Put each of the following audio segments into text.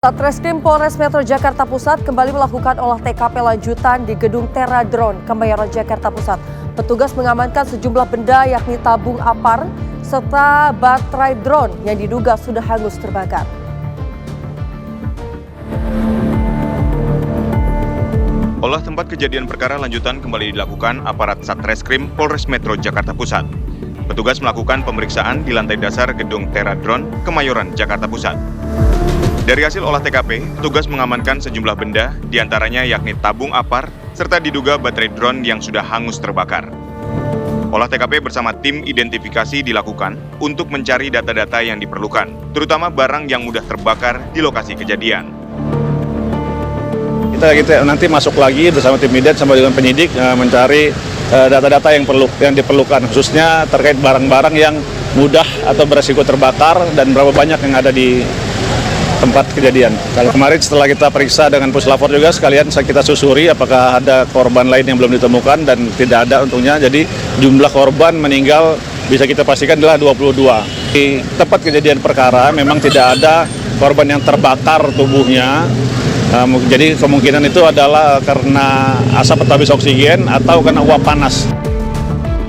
Satreskrim Polres Metro Jakarta Pusat kembali melakukan olah TKP lanjutan di gedung Teradron, Kemayoran, Jakarta Pusat. Petugas mengamankan sejumlah benda yakni tabung apar serta baterai drone yang diduga sudah hangus terbakar. Olah tempat kejadian perkara lanjutan kembali dilakukan aparat Satreskrim Polres Metro Jakarta Pusat. Petugas melakukan pemeriksaan di lantai dasar gedung Teradron, Kemayoran, Jakarta Pusat. Dari hasil olah TKP, petugas mengamankan sejumlah benda, diantaranya yakni tabung apar, serta diduga baterai drone yang sudah hangus terbakar. Olah TKP bersama tim identifikasi dilakukan untuk mencari data-data yang diperlukan, terutama barang yang mudah terbakar di lokasi kejadian. Kita nanti masuk lagi bersama tim ident sama dengan penyidik mencari data-data yang diperlukan, khususnya terkait barang-barang yang mudah atau beresiko terbakar dan berapa banyak yang ada di tempat kejadian. Kalau kemarin setelah kita periksa dengan puslapor juga sekalian kita susuri apakah ada korban lain yang belum ditemukan dan tidak ada untungnya. Jadi jumlah korban meninggal bisa kita pastikan adalah 22. Di tempat kejadian perkara memang tidak ada korban yang terbakar tubuhnya. Jadi kemungkinan itu adalah karena asap atau habis oksigen atau karena uap panas.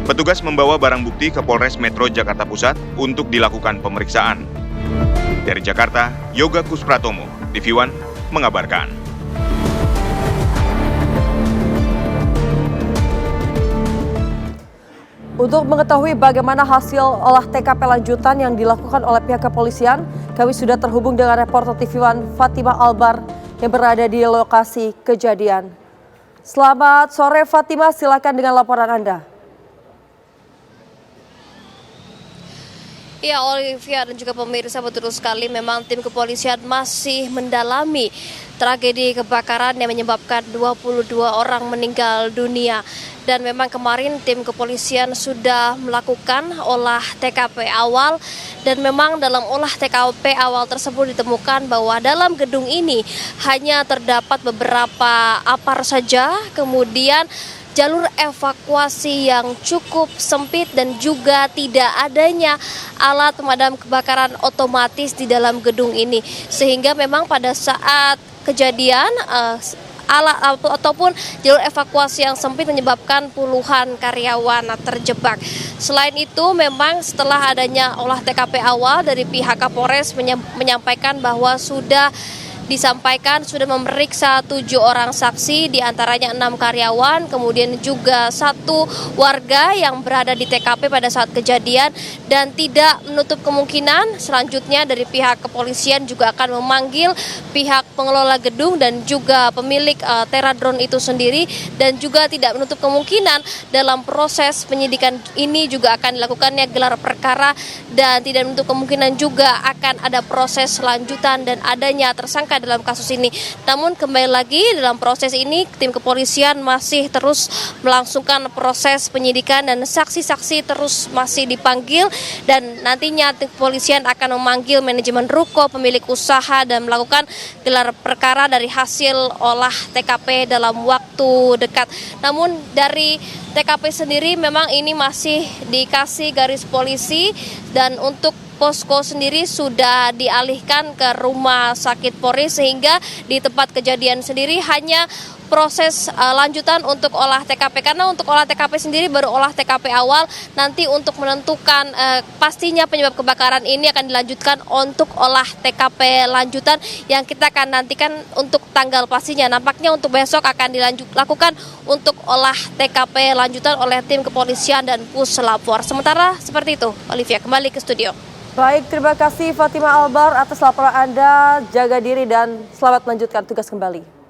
Petugas membawa barang bukti ke Polres Metro Jakarta Pusat untuk dilakukan pemeriksaan. Dari Jakarta, Yoga Kuspratomo, TV One, mengabarkan. Untuk mengetahui bagaimana hasil olah TKP lanjutan yang dilakukan oleh pihak kepolisian, kami sudah terhubung dengan reporter TV One Fatima Albar yang berada di lokasi kejadian. Selamat sore Fatima, silakan dengan laporan Anda. Ya, Olivia dan juga pemirsa, betul sekali memang tim kepolisian masih mendalami tragedi kebakaran yang menyebabkan 22 orang meninggal dunia. Dan memang kemarin tim kepolisian sudah melakukan olah TKP awal dan memang dalam olah TKP awal tersebut ditemukan bahwa dalam gedung ini hanya terdapat beberapa apar saja, kemudian jalur evakuasi yang cukup sempit dan juga tidak adanya alat pemadam kebakaran otomatis di dalam gedung ini. Sehingga memang pada saat kejadian alat ataupun jalur evakuasi yang sempit menyebabkan puluhan karyawan terjebak. Selain itu memang setelah adanya olah TKP awal dari pihak Kapolres menyampaikan bahwa sudah memeriksa 7 orang saksi, diantaranya 6 karyawan, kemudian juga 1 warga yang berada di TKP pada saat kejadian, dan tidak menutup kemungkinan selanjutnya dari pihak kepolisian juga akan memanggil pihak pengelola gedung dan juga pemilik Teradron itu sendiri, dan juga tidak menutup kemungkinan dalam proses penyidikan ini juga akan dilakukannya gelar perkara, dan tidak menutup kemungkinan juga akan ada proses lanjutan dan adanya tersangka dalam kasus ini. Namun kembali lagi dalam proses ini tim kepolisian masih terus melangsungkan proses penyidikan dan saksi-saksi terus masih dipanggil, dan nantinya tim kepolisian akan memanggil manajemen ruko, pemilik usaha, dan melakukan gelar perkara dari hasil olah TKP dalam waktu dekat. Namun dari TKP sendiri memang ini masih dikasih garis polisi, dan untuk posko sendiri sudah dialihkan ke rumah sakit Polri, sehingga di tempat kejadian sendiri hanya proses lanjutan untuk olah TKP. Karena untuk olah TKP sendiri baru olah TKP awal, nanti untuk menentukan pastinya penyebab kebakaran ini akan dilanjutkan untuk olah TKP lanjutan yang kita akan nantikan untuk tanggal pastinya. Nampaknya untuk besok akan dilakukan untuk olah TKP lanjutan oleh tim kepolisian dan puslapor. Sementara seperti itu, Olivia, kembali ke studio. Baik, terima kasih Fatima Albar atas laporan Anda. Jaga diri dan selamat melanjutkan tugas kembali.